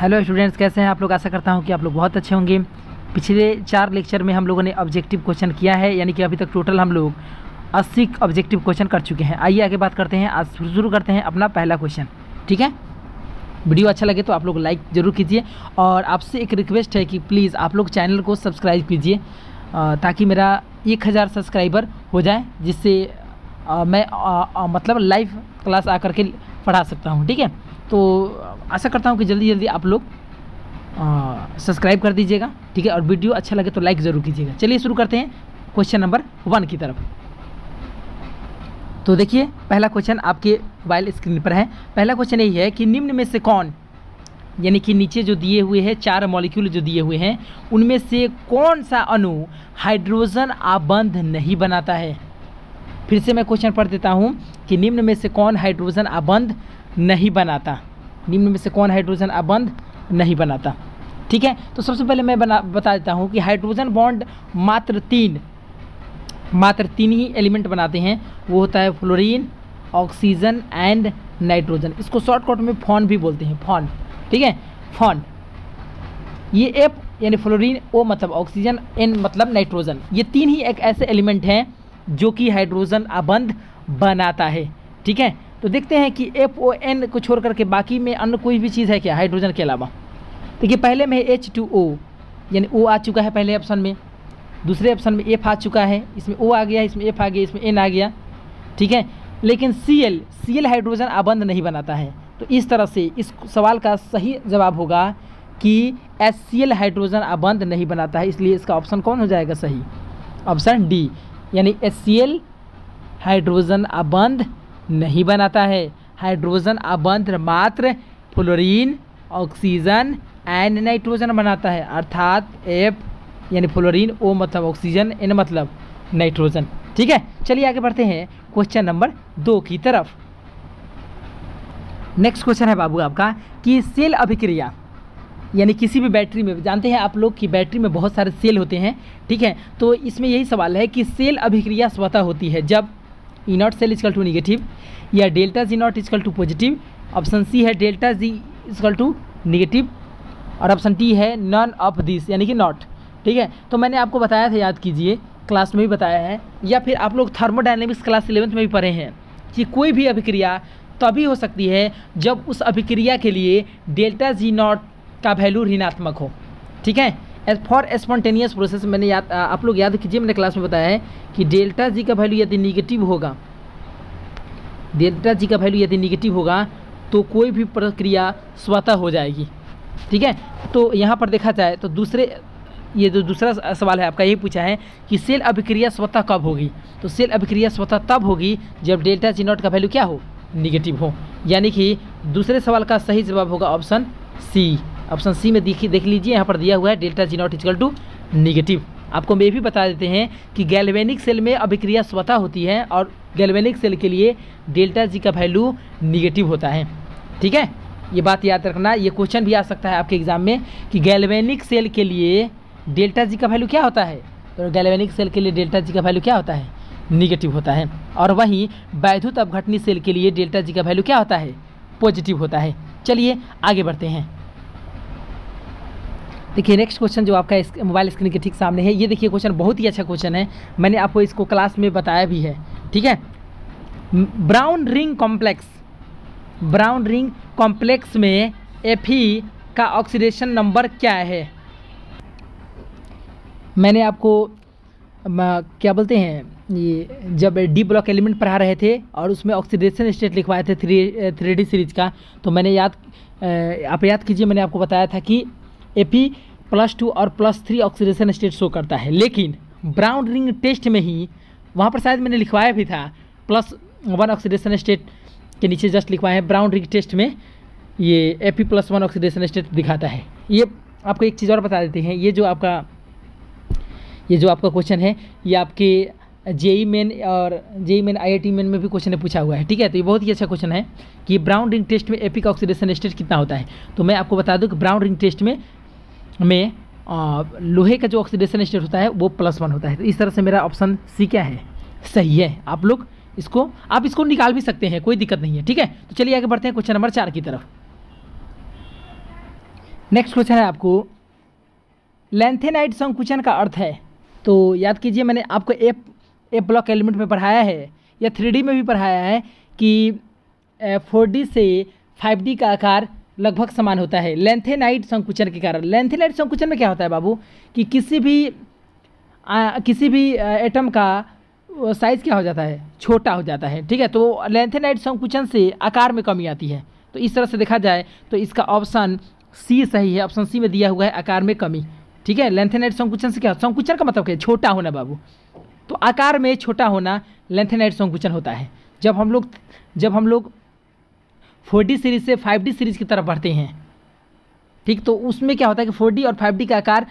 Hello students, कैसे हैं आप लोग। आशा करता हूं कि आप लोग बहुत अच्छे होंगे। पिछले 4 लेक्चर में हम लोगों ने ऑब्जेक्टिव क्वेश्चन किया है, यानी कि अभी तक टोटल हम लोग 80 ऑब्जेक्टिव क्वेश्चन कर चुके हैं। आइए आगे बात करते हैं। आज शुरू करते हैं अपना पहला क्वेश्चन। ठीक है, वीडियो अच्छा लगे तो आप लोग लाइक ज़रूर कीजिए, और आपसे एक रिक्वेस्ट है कि प्लीज़ आप लोग चैनल को सब्सक्राइब कीजिए ताकि मेरा 1000 सब्सक्राइबर हो जाए, जिससे मैं मतलब लाइव क्लास आकर के पढ़ा सकता हूँ। ठीक है, तो आशा करता हूँ कि जल्दी जल्दी आप लोग सब्सक्राइब कर दीजिएगा। ठीक है, और वीडियो अच्छा लगे तो लाइक ज़रूर कीजिएगा। चलिए शुरू करते हैं क्वेश्चन नंबर 1 की तरफ। तो देखिए, पहला क्वेश्चन आपके मोबाइल स्क्रीन पर है। पहला क्वेश्चन यही है कि निम्न में से कौन, यानी कि नीचे जो दिए हुए हैं 4 मॉलिक्यूल जो दिए हुए हैं, उनमें से कौन सा अणु हाइड्रोजन आबंध नहीं बनाता है। फिर से मैं क्वेश्चन पढ़ देता हूँ कि निम्न में से कौन हाइड्रोजन आबंध नहीं बनाता। निम्न में से कौन हाइड्रोजन आबंध नहीं बनाता। ठीक है, तो सबसे पहले मैं बता देता हूँ कि हाइड्रोजन बॉन्ड मात्र तीन ही एलिमेंट बनाते हैं। वो होता है फ्लोरीन, ऑक्सीजन एंड नाइट्रोजन। इसको शॉर्टकट में फॉन भी बोलते हैं, फॉन। ठीक है, फॉन। ये एफ यानी फ्लोरीन, ओ मतलब ऑक्सीजन, एन मतलब नाइट्रोजन। ये 3 ही एक ऐसे एलिमेंट हैं जो कि हाइड्रोजन आबंध बनाता है। ठीक है, तो देखते हैं कि FON को छोड़ करके बाकी में अन्य कोई भी चीज़ है क्या हाइड्रोजन के अलावा। देखिए, पहले में H2O यानी O आ चुका है पहले ऑप्शन में, दूसरे ऑप्शन में F आ चुका है, इसमें O आ गया, इसमें F आ गया, इसमें N आ गया। ठीक है, लेकिन Cl हाइड्रोजन आबंध नहीं बनाता है। तो इस तरह से इस सवाल का सही जवाब होगा कि HCl हाइड्रोजन आबंध नहीं बनाता है, इसलिए इसका ऑप्शन कौन हो जाएगा सही, ऑप्शन डी, यानी HCl हाइड्रोजन आबंध नहीं बनाता है। हाइड्रोजन आबंध मात्र फ्लोरीन, ऑक्सीजन एंड नाइट्रोजन बनाता है, अर्थात F यानी फ्लोरीन, O मतलब ऑक्सीजन, N मतलब नाइट्रोजन। ठीक है, चलिए आगे बढ़ते हैं क्वेश्चन नंबर 2 की तरफ। नेक्स्ट क्वेश्चन है बाबू आपका कि सेल अभिक्रिया, यानी किसी भी बैटरी में, जानते हैं आप लोग कि बैटरी में बहुत सारे सेल होते हैं। ठीक है, तो इसमें यही सवाल है कि सेल अभिक्रिया स्वतः होती है जब E naught cell equal to negative, या delta G naught equal to positive. Option C है delta G equal to negative, और ऑप्शन टी है नॉन ऑफ दिस यानी कि नॉट। ठीक है, तो मैंने आपको बताया था, याद कीजिए, क्लास में भी बताया है, या फिर आप लोग थर्मोडायनेमिक्स क्लास 11th में भी पढ़े हैं कि कोई भी अभिक्रिया तभी हो सकती है जब उस अभिक्रिया के लिए डेल्टा जी नॉट का वैल्यू ऋणात्मक हो। ठीक है, फॉर स्पॉन्टेनियस प्रोसेस, मैंने आप लोग याद कीजिए, मैंने क्लास में बताया है कि डेल्टा जी का वैल्यू यदि निगेटिव होगा, डेल्टा जी का वैल्यू यदि निगेटिव होगा तो कोई भी प्रक्रिया स्वतः हो जाएगी। ठीक है, तो यहाँ पर देखा जाए तो ये जो दूसरा सवाल है आपका, यही पूछा है कि सेल अभिक्रिया स्वतः कब होगी। तो सेल अभिक्रिया स्वतः तब होगी जब डेल्टा जी नॉट का वैल्यू क्या हो, निगेटिव हो, यानी कि दूसरे सवाल का सही जवाब होगा ऑप्शन सी। ऑप्शन सी में देख लीजिए, यहाँ पर दिया हुआ है delta G not equal to negative. आपको मैं भी बता देते हैं कि गैल्वेनिक सेल में अभिक्रिया स्वतः होती है, और गैल्वेनिक सेल के लिए डेल्टा जी का वैल्यू निगेटिव होता है। ठीक है, ये बात याद रखना, ये क्वेश्चन भी आ सकता है आपके एग्जाम में कि गैल्वेनिक सेल के लिए डेल्टा जी का वैल्यू क्या होता है। तो गैल्वेनिक सेल के लिए डेल्टा जी का वैल्यू क्या होता है, निगेटिव होता है, और वहीं वैद्युत अपघटनी सेल के लिए डेल्टा जी का वैल्यू क्या होता है, पॉजिटिव होता है। चलिए आगे बढ़ते हैं। देखिए, नेक्स्ट क्वेश्चन जो आपका मोबाइल स्क्रीन के ठीक सामने है, ये देखिए क्वेश्चन बहुत ही अच्छा क्वेश्चन है, मैंने आपको इसको क्लास में बताया भी है। ठीक है, ब्राउन रिंग कॉम्प्लेक्स में Fe का ऑक्सीडेशन नंबर क्या है। मैंने आपको क्या बोलते हैं, ये जब डी ब्लॉक एलिमेंट पढ़ा रहे थे और उसमें ऑक्सीडेशन स्टेट लिखवाए थे 3D सीरीज का, तो मैंने आप याद कीजिए, मैंने आपको बताया था कि Fe+2 और +3 ऑक्सीडेशन स्टेट शो करता है, लेकिन ब्राउन रिंग टेस्ट में ही, वहाँ पर शायद मैंने लिखवाया भी था +1 ऑक्सीडेशन स्टेट के नीचे जस्ट लिखवाया है, ब्राउन रिंग टेस्ट में ये Fe+1 ऑक्सीडेशन स्टेट दिखाता है। ये आपको एक चीज़ और बता देते हैं, ये जो आपका क्वेश्चन है, ये आपके जेई मेन IIT मेन में भी क्वेश्चन ने पूछा हुआ है। ठीक है, तो ये बहुत ही अच्छा क्वेश्चन है कि ब्राउन रिंग टेस्ट में Fe का ऑक्सीडेशन स्टेट कितना होता है। तो मैं आपको बता दूं कि ब्राउन रिंग टेस्ट में लोहे का जो ऑक्सीडेशन स्टेट होता है वो +1 होता है। तो इस तरह से मेरा ऑप्शन सी क्या है, सही है। आप लोग इसको निकाल भी सकते हैं, कोई दिक्कत नहीं है। ठीक है, तो चलिए आगे बढ़ते हैं क्वेश्चन नंबर 4 की तरफ। नेक्स्ट क्वेश्चन है आपको, लैंथेनाइड संकुचन का अर्थ है। तो याद कीजिए, मैंने आपको एफ ब्लॉक एलिमेंट में पढ़ाया है या 3D में भी पढ़ाया है कि 4D से 5D का आकार लगभग समान होता है लैंथेनाइड संकुचन के कारण। लैंथेनाइड संकुचन में क्या होता है बाबू कि किसी भी एटम का साइज़ क्या हो जाता है, छोटा हो जाता है। ठीक है, तो लैंथेनाइड संकुचन से आकार में कमी आती है। तो इस तरह से देखा जाए तो इसका ऑप्शन सी सही है। ऑप्शन सी में दिया हुआ है आकार में कमी। ठीक है, लैंथेनाइड संकुचन से क्या, संकुचन का मतलब क्या है, छोटा होना बाबू। तो आकार में छोटा होना लैंथेनाइड संकुचन होता है। जब हम लोग 4D सीरीज से 5D सीरीज की तरफ बढ़ते हैं, ठीक, तो उसमें क्या होता है कि 4D और 5D का आकार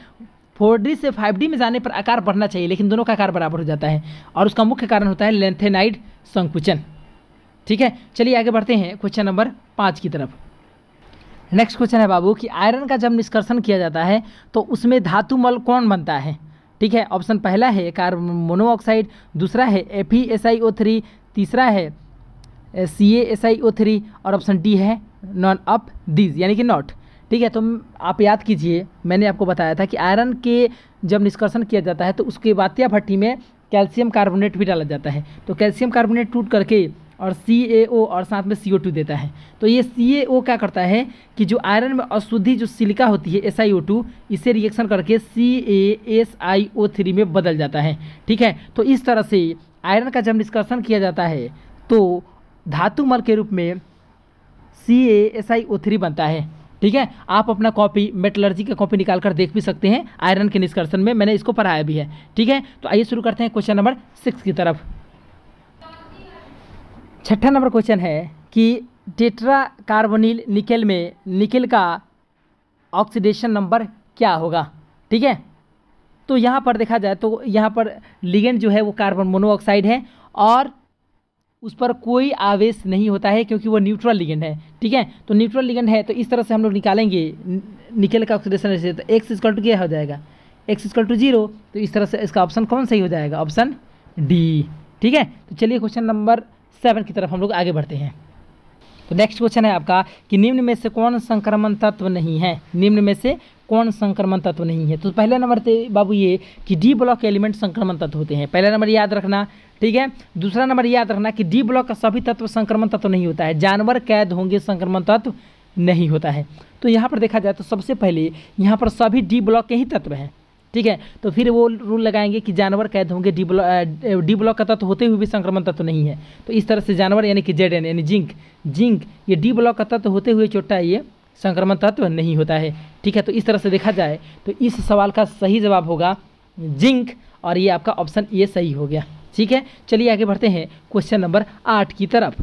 4D से 5D में जाने पर आकार बढ़ना चाहिए, लेकिन दोनों का आकार बराबर हो जाता है और उसका मुख्य कारण होता है लैंथेनाइड संकुचन। ठीक है, चलिए आगे बढ़ते हैं क्वेश्चन नंबर 5 की तरफ। नेक्स्ट क्वेश्चन है बाबू कि आयरन का जब निष्कर्षण किया जाता है तो उसमें धातुमल कौन बनता है। ठीक है, ऑप्शन पहला है कार्बन मोनोऑक्साइड, दूसरा है FeSiO3, तीसरा है CaSiO3 और ऑप्शन डी है नॉन ऑफ दीज यानी कि नॉट। ठीक है, तो आप याद कीजिए, मैंने आपको बताया था कि आयरन के जब निष्कर्षण किया जाता है तो उसके बात्या भट्टी में कैल्शियम कार्बोनेट भी डाला जाता है। तो कैल्शियम कार्बोनेट टूट करके और CaO और साथ में CO2 देता है। तो ये CaO क्या करता है कि जो आयरन में अशुद्धि जो सिलिका होती है SiO2, इसे रिएक्शन करके CaSiO3 में बदल जाता है। ठीक है, तो इस तरह से आयरन का जब निष्कर्षण किया जाता है तो धातुमल के रूप में CaSiO3 बनता है। ठीक है, आप अपना कॉपी मेटलर्जी का कॉपी निकाल कर देख भी सकते हैं आयरन के निष्कर्षण में, मैंने इसको पढ़ाया भी है। ठीक है, तो आइए शुरू करते हैं क्वेश्चन नंबर 6 की तरफ। छठा नंबर क्वेश्चन है कि टेट्रा कार्बोनिल निकेल में निकेल का ऑक्सीडेशन नंबर क्या होगा। ठीक है, तो यहाँ पर देखा जाए तो यहाँ पर लिगेंड जो है वो कार्बन मोनोऑक्साइड है और उस पर कोई आवेश नहीं होता है क्योंकि वो न्यूट्रल लिगेंड है। ठीक है, तो न्यूट्रल लिगेंड है तो इस तरह से हम लोग निकालेंगे निकेल का ऑक्सीडेशन रेशियो। तो x = क्या हो जाएगा, x = 0। तो इस तरह से इसका ऑप्शन कौन सही हो जाएगा, ऑप्शन डी। ठीक है, तो चलिए क्वेश्चन नंबर 7 की तरफ हम लोग आगे बढ़ते हैं। तो नेक्स्ट क्वेश्चन है आपका कि निम्न में से कौन संक्रमण तत्व नहीं है। निम्न में से कौन संक्रमण तत्व नहीं है। तो पहला नंबर थे बाबू ये कि डी ब्लॉक एलिमेंट संक्रमण तत्व होते हैं, पहला नंबर याद रखना। ठीक है, दूसरा नंबर याद रखना कि डी ब्लॉक का सभी तत्व संक्रमण तत्व नहीं होता है, जानवर कैद होंगे संक्रमण तत्व नहीं होता है। तो यहाँ पर देखा जाए तो सबसे पहले यहाँ पर सभी डी ब्लॉक के ही तत्व हैं। ठीक है, तो फिर वो रूल लगाएंगे कि जानवर कैद होंगे डी ब्लॉक का तत्व होते हुए भी संक्रमण तत्व नहीं है। तो इस तरह से जानवर यानी कि Zn यानी जिंक ये डी ब्लॉक का तत्व होते हुए चोटा ये संक्रमण तत्व नहीं होता है। ठीक है, तो इस तरह से देखा जाए तो इस सवाल का सही जवाब होगा जिंक और ये आपका ऑप्शन ए सही हो गया। ठीक है, चलिए आगे बढ़ते हैं क्वेश्चन नंबर 8 की तरफ।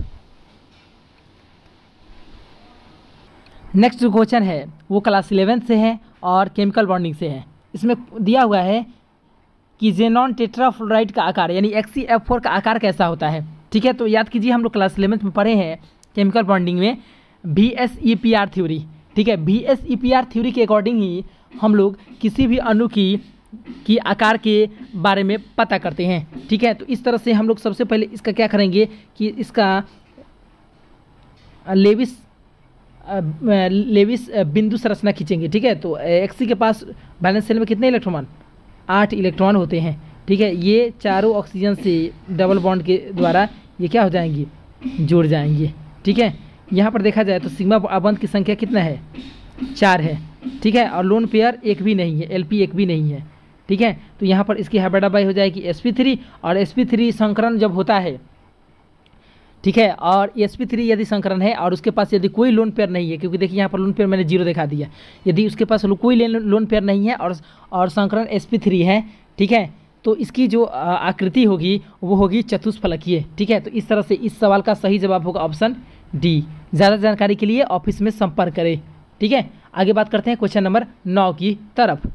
नेक्स्ट जो क्वेश्चन है वो क्लास 11 से है और केमिकल बॉन्डिंग से है। इसमें दिया हुआ है कि जेनॉन टेट्राफ्लोराइड का आकार यानी XeF4 का आकार कैसा होता है। ठीक है, तो याद कीजिए हम लोग क्लास 11 में पढ़े हैं केमिकल बॉन्डिंग में VSEPR थ्योरी। ठीक है, VSEPR थ्योरी के अकॉर्डिंग ही हम लोग किसी भी अणु की आकार के बारे में पता करते हैं। ठीक है, तो इस तरह से हम लोग सबसे पहले इसका क्या करेंगे कि इसका लेविस बिंदु संरचना खींचेंगे। ठीक है, तो Xe के पास बैलेंस सेल में कितने इलेक्ट्रॉन, 8 इलेक्ट्रॉन होते हैं। ठीक है, ये चारों ऑक्सीजन से डबल बॉन्ड के द्वारा ये क्या हो जाएंगी, जुड़ जाएंगे। ठीक है, यहाँ पर देखा जाए तो सिग्मा बॉन्ड की संख्या कितना है, 4 है। ठीक है, और लोन पेयर एक भी नहीं है, LP एक भी नहीं है। ठीक है, तो यहाँ पर इसकी हाइब्रिडाबाई हो जाएगी sp3 और sp3 संकरण जब होता है, ठीक है, और sp3 यदि संकरण है और उसके पास यदि कोई लोन पेयर नहीं है, क्योंकि देखिए यहाँ पर लोन पेयर मैंने 0 दिखा दिया, यदि उसके पास कोई लोन पेयर नहीं है और संकरण sp3 है, ठीक है, तो इसकी जो आकृति होगी वो होगी चतुष्फलकीय। ठीक है, तो इस तरह से इस सवाल का सही जवाब होगा ऑप्शन डी। ज़्यादा जानकारी के लिए ऑफिस में संपर्क करें। ठीक है, आगे बात करते हैं क्वेश्चन नंबर 9 की तरफ।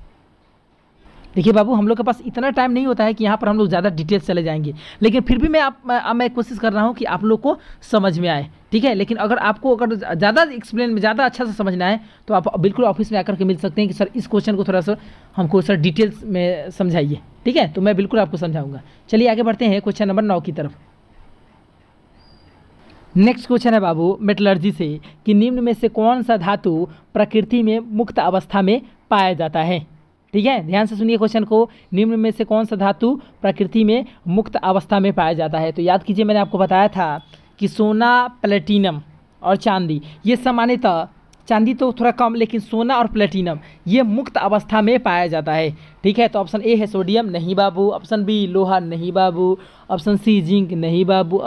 देखिए बाबू, हम लोग के पास इतना टाइम नहीं होता है कि यहाँ पर हम लोग ज़्यादा डिटेल्स चले जाएंगे, लेकिन फिर भी मैं कोशिश कर रहा हूँ कि आप लोग को समझ में आए। ठीक है, लेकिन अगर ज़्यादा एक्सप्लेन में ज़्यादा अच्छा से समझना है तो आप बिल्कुल ऑफिस में आकर के मिल सकते हैं कि सर इस क्वेश्चन को थोड़ा सा हमको सर डिटेल्स में समझाइए। ठीक है, तो मैं बिल्कुल आपको समझाऊंगा। चलिए आगे बढ़ते हैं क्वेश्चन नंबर 9 की तरफ। नेक्स्ट क्वेश्चन है बाबू मेटलर्जी से कि निम्न में से कौन सा धातु प्रकृति में मुक्त अवस्था में पाया जाता है। ठीक है, ध्यान से सुनिए क्वेश्चन को। निम्न में से कौन सा धातु प्रकृति में मुक्त अवस्था में पाया जाता है। तो याद कीजिए, मैंने आपको बताया था कि सोना, प्लेटिनम और चांदी, ये सामान्यतः, चांदी तो थोड़ा कम, लेकिन सोना और प्लेटिनम ये मुक्त अवस्था में पाया जाता है। ठीक है, तो ऑप्शन ए है सोडियम, नहीं बाबू। ऑप्शन बी लोहा, नहीं बाबू। ऑप्शन सी जिंक, नहीं बाबू।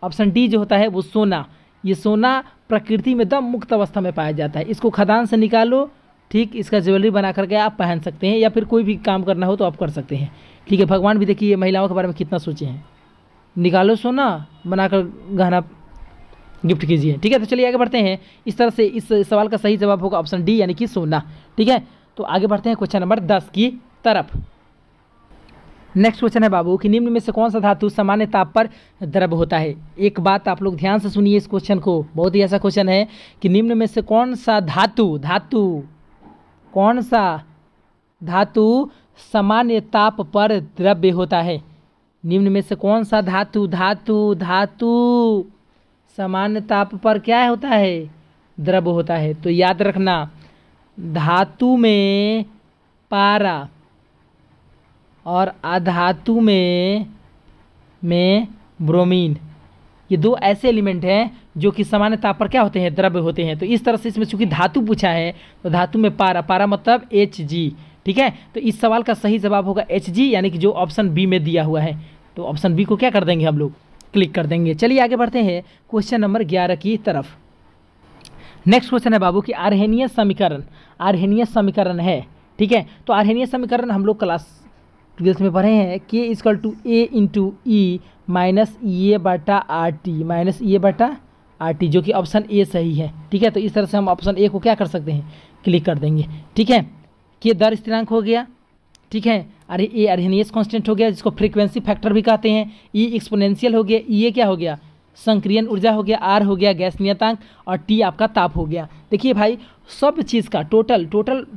ऑप्शन डी जो होता है वो सोना, ये सोना प्रकृति में एकदम मुक्त अवस्था में पाया जाता है। इसको खदान से निकालो, ठीक, इसका ज्वेलरी बना करके आप पहन सकते हैं, या फिर कोई भी काम करना हो तो आप कर सकते हैं। ठीक है, भगवान भी देखिए महिलाओं के बारे में कितना सोचे हैं, निकालो सोना बनाकर गहना गिफ्ट कीजिए। ठीक है, तो चलिए आगे बढ़ते हैं। इस तरह से इस सवाल का सही जवाब होगा ऑप्शन डी यानी कि सोना। ठीक है, तो आगे बढ़ते हैं क्वेश्चन नंबर 10 की तरफ। नेक्स्ट क्वेश्चन है बाबू कि निम्न में से कौन सा धातु सामान्य ताप पर द्रव होता है। एक बात आप लोग ध्यान से सुनिए इस क्वेश्चन को, बहुत ही ऐसा क्वेश्चन है कि निम्न में से कौन सा धातु सामान्य ताप पर द्रव्य होता है। निम्न में से कौन सा धातु सामान्य ताप पर क्या होता है, द्रव होता है। तो याद रखना, धातु में पारा और अधातु में ब्रोमीन, ये दो ऐसे एलिमेंट हैं जो कि सामान्य ताप पर क्या होते हैं, द्रव्य होते हैं। तो इस तरह से इसमें चूंकि धातु पूछा है तो धातु में पारा मतलब Hg। ठीक है, तो इस सवाल का सही जवाब होगा Hg, यानी कि जो ऑप्शन बी में दिया हुआ है। तो ऑप्शन बी को क्या कर देंगे हम लोग, क्लिक कर देंगे। चलिए आगे बढ़ते हैं क्वेश्चन नंबर 11 की तरफ। नेक्स्ट क्वेश्चन है बाबू कि आर्हेनियस समीकरण है। ठीक है, तो आर्हेनियस समीकरण हम लोग क्लास 12 में पढ़े हैं, K = A × E minus E बटा RT, जो कि ऑप्शन ए सही है। ठीक है, तो इस तरह से हम ऑप्शन ए को क्या कर सकते हैं, क्लिक कर देंगे। ठीक है, K दर स्थिरांक हो गया। ठीक है, अरे ए आर्हेनियस कांस्टेंट हो गया, जिसको फ्रीक्वेंसी फैक्टर भी कहते हैं। ई एक्सपोनेंशियल हो गया, ये क्या हो गया, संक्रियन ऊर्जा हो गया। आर हो गया गैस नियतांक, और टी आपका ताप हो गया। देखिए भाई, सब चीज़ का टोटल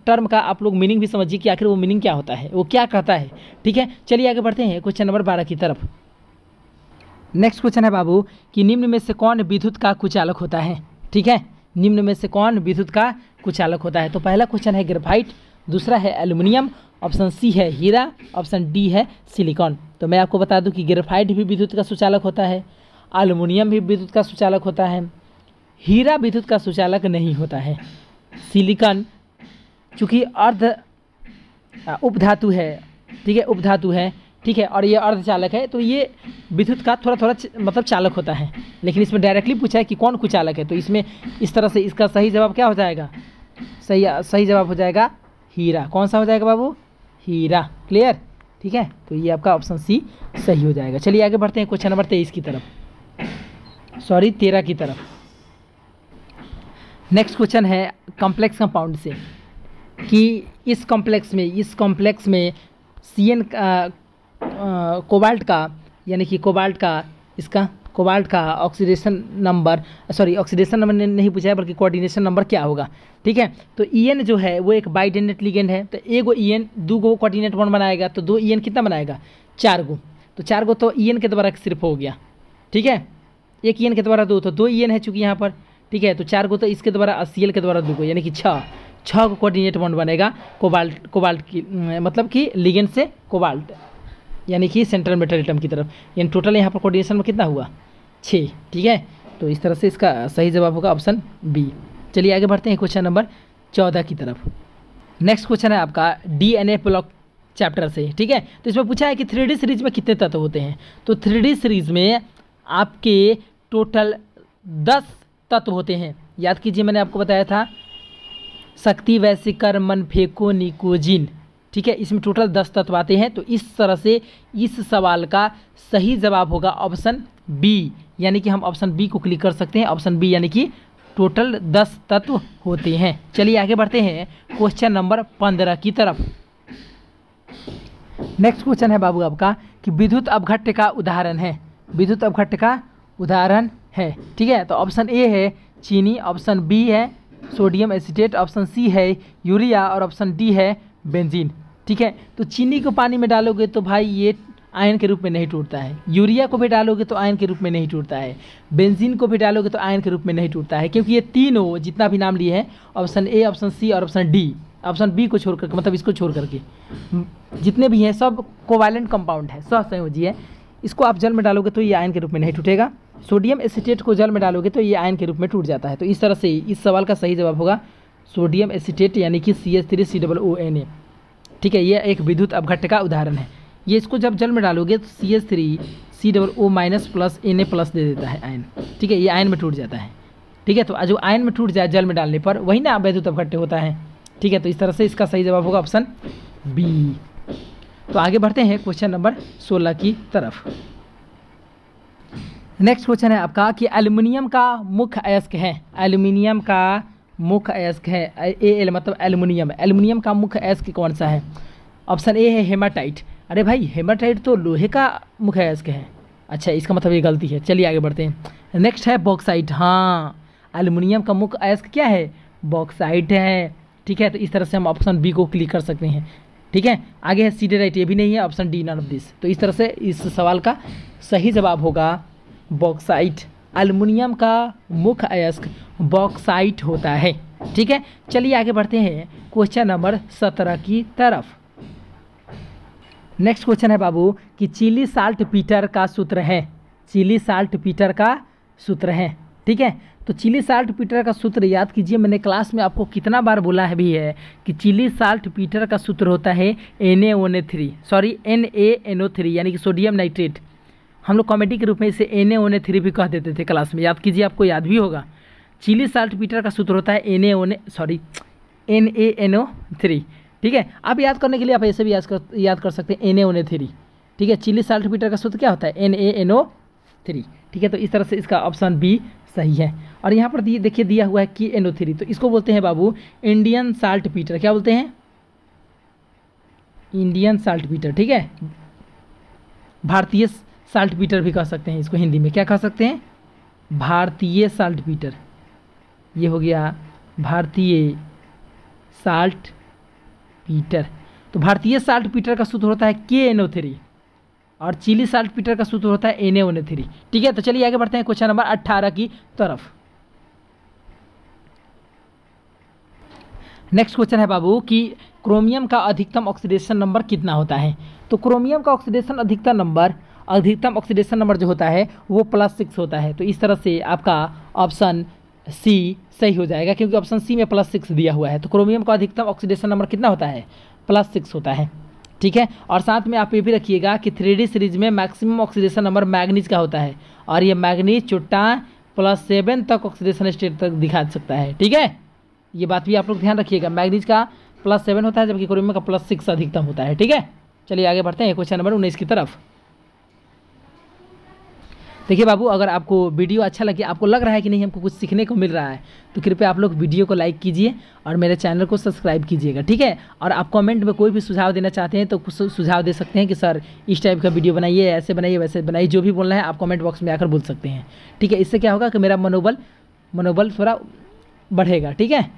टर्म का आप लोग मीनिंग भी समझिए कि आखिर वो मीनिंग क्या होता है, वो क्या कहता है। ठीक है, चलिए आगे बढ़ते हैं क्वेश्चन नंबर 12 की तरफ। नेक्स्ट क्वेश्चन है बाबू कि निम्न में से कौन विद्युत का कुचालक होता है। ठीक है, निम्न में से कौन विद्युत का कुचालक होता है। तो पहला क्वेश्चन है ग्रेफाइट, दूसरा है एल्युमिनियम, ऑप्शन सी है हीरा, ऑप्शन डी है सिलिकॉन। तो मैं आपको बता दूं कि ग्रेफाइट भी विद्युत का सुचालक होता है, एल्युमिनियम भी विद्युत का सुचालक होता है, हीरा विद्युत का सुचालक नहीं होता है। सिलिकॉन चूँकि अर्ध उपधातु है, ठीक है, उपधातु है, ठीक है, और ये अर्धचालक है, तो ये विद्युत का थोड़ा मतलब चालक होता है। लेकिन इसमें डायरेक्टली पूछा है कि कौन कुचालक है, तो इसमें इस तरह से इसका सही जवाब क्या हो जाएगा, सही जवाब हो जाएगा हीरा। कौन सा हो जाएगा बाबू, हीरा। क्लियर, ठीक है, तो ये आपका ऑप्शन सी सही हो जाएगा। चलिए आगे बढ़ते हैं क्वेश्चन नंबर 23 की तरफ, 13 की तरफ। नेक्स्ट क्वेश्चन है कॉम्प्लेक्स कंपाउंड से कि इस कॉम्प्लेक्स में CN कोबाल्ट का, यानी कि कोबाल्ट का ऑक्सीडेशन नंबर नहीं पूछा है, बल्कि कोऑर्डिनेशन नंबर क्या होगा। ठीक है, तो EN जो है वो एक बाइडेंडेट लिगेंड है, तो एगो EN 2 गो कोऑर्डिनेट बॉन्ड बनाएगा, तो 2 EN कितना बनाएगा, 4 गो। तो 4 गो तो EN के द्वारा सिर्फ हो गया। ठीक है, एक EN के द्वारा 2, तो 2 EN है चूँकि यहाँ पर। ठीक है, तो 4 गो तो इसके द्वारा HCl के द्वारा 2 गो, यानी कि 6 को कोऑर्डिनेट बॉन्ड बनेगा कोबाल्ट की, मतलब कि लिगेंड से कोबाल्ट, यानी कि सेंट्रल मेटल एटम की तरफ। यानी टोटल यहाँ पर कोऑर्डिनेशन में कितना हुआ, 6। ठीक है, तो इस तरह से इसका सही जवाब होगा ऑप्शन बी। चलिए आगे बढ़ते हैं क्वेश्चन नंबर 14 की तरफ। नेक्स्ट क्वेश्चन है आपका DNA ब्लॉक चैप्टर से। ठीक है, तो इसमें पूछा है कि 3D सीरीज में कितने तत्व होते हैं। तो 3D सीरीज में आपके टोटल 10 तत्व होते हैं। याद कीजिए, मैंने आपको बताया था शक्ति, वैशिकर, मन, फेको, निकोजिन। ठीक है, इसमें टोटल 10 तत्व आते हैं। तो इस तरह से इस सवाल का सही जवाब होगा ऑप्शन बी, यानी कि हम ऑप्शन बी को क्लिक कर सकते हैं। ऑप्शन बी यानी कि टोटल 10 तत्व होते हैं। चलिए आगे बढ़ते हैं क्वेश्चन नंबर 15 की तरफ। नेक्स्ट क्वेश्चन है बाबू आपका कि विद्युत अपघट्य का उदाहरण है। ठीक है, तो ऑप्शन ए है चीनी, ऑप्शन बी है सोडियम एसीटेट, ऑप्शन सी है यूरिया, और ऑप्शन डी है बेंजीन। ठीक है, तो चीनी को पानी में डालोगे तो भाई ये आयन के रूप में नहीं टूटता है। यूरिया को भी डालोगे तो आयन के रूप में नहीं टूटता है। बेंजीन को भी डालोगे तो आयन के रूप में नहीं टूटता है, क्योंकि ये तीनों जितना भी नाम लिए हैं, ऑप्शन ए, ऑप्शन सी और ऑप्शन डी, ऑप्शन बी को छोड़ करके, मतलब इसको छोड़ करके जितने भी हैं सब कोवैलेंट कंपाउंड है, सहसंयोजी है। इसको आप जल में डालोगे तो ये आयन के रूप में नहीं टूटेगा। सोडियम एसीटेट को जल में डालोगे तो ये आयन के रूप में टूट जाता है। तो इस तरह से इस सवाल का सही जवाब होगा सोडियम एसीटेट, यानी कि CH3COONA। ठीक है, ये एक विद्युत अपघट्य का उदाहरण है। ये इसको जब जल में डालोगे तो CH3COO- प्लस Na+ दे देता है आयन। ठीक है, ये आयन में टूट जाता है। ठीक है, तो जो आयन में टूट जाए जल में डालने पर, वही ना विद्युत अपघट्य होता है। ठीक है, तो इस तरह से इसका सही जवाब होगा ऑप्शन बी। तो आगे बढ़ते हैं क्वेश्चन नंबर 16 की तरफ। नेक्स्ट क्वेश्चन है आपका कि एल्युमिनियम का मुख्य अयस्क है। एल्युमिनियम का मुख्य अयस्क है, Al मतलब एल्युमिनियम। एल्युमिनियम का मुख्य अयस्क कौन सा है? ऑप्शन ए है हेमाटाइट। अरे भाई, हेमाटाइट तो लोहे का मुख्य अयस्क है। अच्छा, इसका मतलब ये गलती है। चलिए आगे बढ़ते हैं। नेक्स्ट है बॉक्साइट। हाँ, एल्युमिनियम का मुख्य अयस्क क्या है? बॉक्साइट है। ठीक है, तो इस तरह से हम ऑप्शन बी को क्लिक कर सकते हैं। ठीक है, आगे है सीडेराइट, ये भी नहीं है, option D none of this. तो इस तरह से इस सवाल का सही जवाब होगा बॉक्साइट। एल्युमिनियम का मुख्य अयस्क बॉक्साइट होता है। ठीक है, चलिए आगे बढ़ते हैं क्वेश्चन नंबर 17 की तरफ। नेक्स्ट क्वेश्चन है बाबू कि चिली साल्ट पीटर का सूत्र है। चिली साल्ट पीटर का सूत्र है। ठीक है, तो चिली साल्ट पीटर का सूत्र याद कीजिए। मैंने क्लास में आपको कितना बार बोला है भी है कि चिली साल्ट पीटर का सूत्र होता है NaNO3, यानी कि सोडियम नाइट्रेट। हम लोग कॉमेडी के रूप में इसे NaNO3 भी कह देते थे क्लास में, याद कीजिए, आपको याद भी होगा। चिली साल्ट पीटर का सूत्र होता है NaNO3। ठीक है, आप याद करने के लिए आप ऐसे भी याद कर सकते हैं NaNO3। ठीक है, चिली साल्ट पीटर का सूत्र क्या होता है? NaNO3। ठीक है, तो इस तरह से इसका ऑप्शन बी सही है। और यहाँ पर देखिए दिया हुआ है कि NO3, तो इसको बोलते हैं बाबू इंडियन साल्ट पीटर। क्या बोलते हैं? Indian salt Peter. ठीक है, भारतीय साल्ट पीटर भी कह सकते हैं इसको। हिंदी में क्या कह सकते हैं? भारतीय साल्ट पीटर। ये हो गया भारतीय साल्ट पीटर। तो भारतीय साल्ट पीटर का सूत्र होता है KNO3 और चिली साल्ट पीटर का सूत्र होता है NaNO3। ठीक है, तो चलिए आगे बढ़ते हैं क्वेश्चन नंबर 18 की तरफ। नेक्स्ट क्वेश्चन है बाबू कि क्रोमियम का अधिकतम ऑक्सीडेशन नंबर कितना होता है? तो क्रोमियम का अधिकतम ऑक्सीडेशन नंबर जो होता है वो +6 होता है। तो इस तरह से आपका ऑप्शन सी सही हो जाएगा, क्योंकि ऑप्शन सी में +6 दिया हुआ है। तो क्रोमियम का अधिकतम ऑक्सीडेशन नंबर कितना होता है? +6 होता है। ठीक है, और साथ में आप ये भी रखिएगा कि 3D सीरीज में मैक्सिमम ऑक्सीडेशन नंबर मैग्नीज का होता है, और ये मैग्नीज चुट्टा +7 तक ऑक्सीडेशन स्टेट तक दिखा सकता है। ठीक है, ये बात भी आप लोग ध्यान रखिएगा। मैग्नीज का +7 होता है, जबकि क्रोमियम का +6 अधिकतम होता है। ठीक है, चलिए आगे बढ़ते हैं क्वेश्चन नंबर 19 की तरफ। देखिए बाबू, अगर आपको वीडियो अच्छा लगे, आपको लग रहा है कि नहीं हमको कुछ सीखने को मिल रहा है, तो कृपया आप लोग वीडियो को लाइक कीजिए और मेरे चैनल को सब्सक्राइब कीजिएगा। ठीक है, और आप कमेंट में कोई भी सुझाव देना चाहते हैं तो कुछ सुझाव दे सकते हैं कि सर इस टाइप का वीडियो बनाइए, ऐसे बनाइए, वैसे बनाइए। जो भी बोलना है आप कमेंट बॉक्स में आकर बोल सकते हैं। ठीक है, इससे क्या होगा कि मेरा मनोबल थोड़ा बढ़ेगा। ठीक है,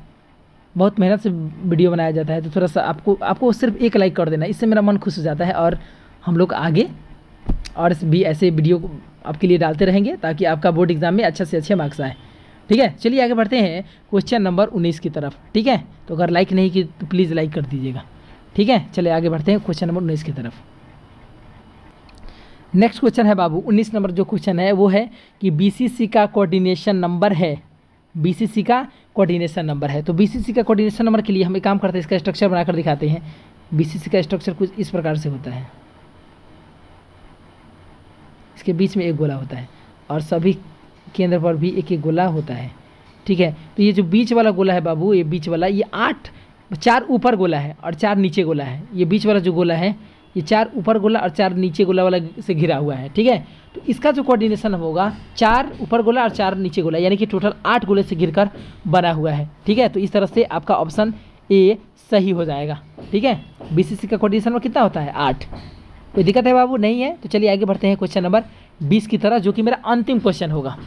बहुत मेहनत से वीडियो बनाया जाता है, तो थोड़ा सा आपको सिर्फ एक लाइक कर देना, इससे मेरा मन खुश हो जाता है और हम लोग आगे और भी ऐसे वीडियो आपके लिए डालते रहेंगे ताकि आपका बोर्ड एग्जाम में अच्छे से अच्छे मार्क्स आए। ठीक है, चलिए आगे बढ़ते हैं क्वेश्चन नंबर 19 की तरफ। ठीक है, तो अगर लाइक नहीं की तो प्लीज़ लाइक कर दीजिएगा। ठीक है, चलिए आगे बढ़ते हैं क्वेश्चन नंबर 19 की तरफ। नेक्स्ट क्वेश्चन है बाबू 19 नंबर जो क्वेश्चन है वो है कि BCC का कोऑर्डिनेशन नंबर है। BCC का कोऑर्डिनेशन नंबर है। तो BCC का कोऑर्डिनेशन नंबर के लिए हम एक काम करते हैं, इसका स्ट्रक्चर बनाकर दिखाते हैं। BCC का स्ट्रक्चर कुछ इस प्रकार से होता है। इसके बीच में एक गोला होता है और सभी केंद्र पर भी एक एक गोला होता है। ठीक है, तो ये जो बीच वाला गोला है बाबू, ये बीच वाला, ये 4 ऊपर गोला है और 4 नीचे गोला है। ये बीच वाला जो गोला है ये 4 ऊपर गोला और 4 नीचे गोला वाला से घिरा हुआ है। ठीक है, तो इसका जो कोऑर्डिनेशन होगा 4 ऊपर गोला और 4 नीचे गोला, यानी कि टोटल 8 गोले से घिरकर बना हुआ है। ठीक है, तो इस तरह से आपका ऑप्शन ए सही हो जाएगा। ठीक है, BCC का कोऑर्डिनेशन नंबर कितना होता है? 8। कोई दिक्कत है बाबू? नहीं है। तो चलिए आगे बढ़ते हैं क्वेश्चन नंबर 20 की तरह, जो कि मेरा अंतिम क्वेश्चन होगा।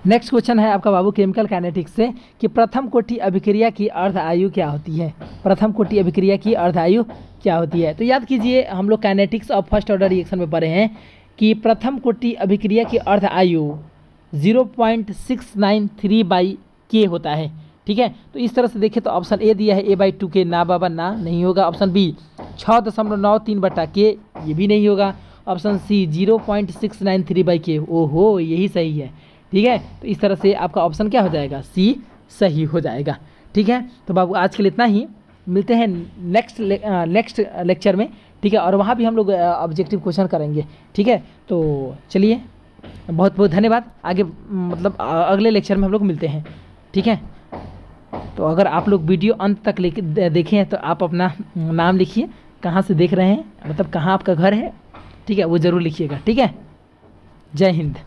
नेक्स्ट क्वेश्चन है आपका बाबू केमिकल काइनेटिक्स से कि प्रथम कोटि अभिक्रिया की अर्ध आयु क्या होती है। प्रथम कोटि अभिक्रिया की अर्ध आयु क्या होती है। तो याद कीजिए हम लोग kinetics of first order reaction में पढ़े हैं कि प्रथम कोटि अभिक्रिया की अर्ध आयु 0.693/K होता है। ठीक है, तो इस तरह से देखें तो ऑप्शन ए दिया है A/2K, ना बाबा ना नहीं होगा। ऑप्शन बी 6.93/K, ये भी नहीं होगा। ऑप्शन सी 0.693/K, ओहो यही सही है। ठीक है, तो इस तरह से आपका ऑप्शन क्या हो जाएगा, सी सही हो जाएगा। ठीक है, तो बाबू आज के लिए इतना ही, मिलते हैं नेक्स्ट लेक्चर में। ठीक है, और वहाँ भी हम लोग ऑब्जेक्टिव क्वेश्चन करेंगे। ठीक है, तो चलिए बहुत बहुत धन्यवाद। आगे मतलब अगले लेक्चर में हम लोग मिलते हैं। ठीक है, तो अगर आप लोग वीडियो अंत तक देखें हैं तो आप अपना नाम लिखिए, कहाँ से देख रहे हैं, मतलब कहाँ आपका घर है। ठीक है, वो ज़रूर लिखिएगा। ठीक है, जय हिंद।